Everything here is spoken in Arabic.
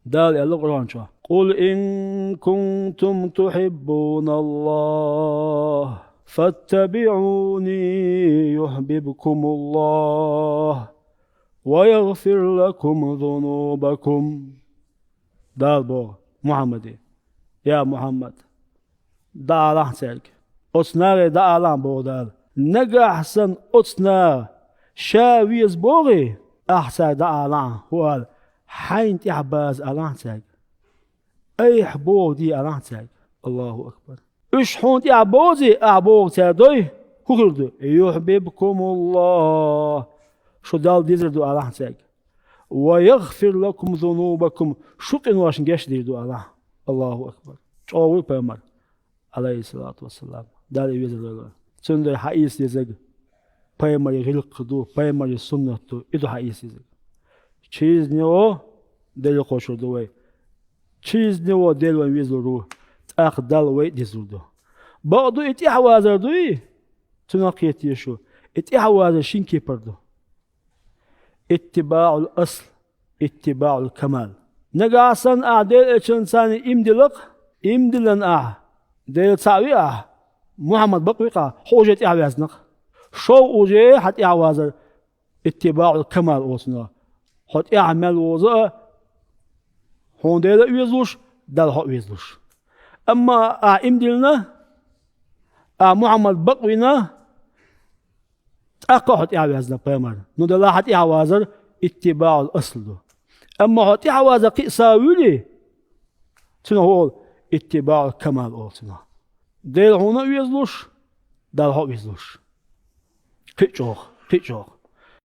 دال الله قرآن شو قل إن كنتم تحبون الله فاتبعوني يحببكم الله ويغفر لكم ذنوبكم. دال بو محمد يا محمد دالان سلك أصنار دالان بو دال نجا أحسن أصنار شاويز بوغي أحسن دالان هو حين تعباز ألان سلك أي حبوغ دي ألان سلك. الله أكبر. إيش حون تعبوزي أعبوغ سلدوي هكردو يحببكم الله شو دال ديزردو ألان سلك ويغفر لكم ذنوبكم شو قنواشن جاش ديردو ألان. الله أكبر. أول بيمر عليه الصلاة والسلام دال يوزر سندر حئيس يزق بيمر يغلقدو بيمر السنة إدو حئيس يزق چیز نیو دل خوشو دوی چیز نیو دل و ویزلو اخ دل وی دیزلو بعدو اتي حوازر دوی تناقيت يشو اتي حوازر شينكي بردو اتباع الاصل اتباع الكمال نقاسن اعدل اتشنسان امدلن دل تساوي محمد بقويقا حوجة اعوازنق شو اوجي حتى اعوازر اتباع الكمال اوسنا هات اعمل وضع هون ده ويزلوش ده هات ويزلوش اما امدلنا محمد بقوينا اقا هات اعوازنا بيمر نو ده لا هات اعوازر اتباع الاصل ده اما هات اعوازر قيساويلي تنو هو اتباع الكمال اوتنا ده هون ويزلوش ده هات ويزلوش كيتشوخ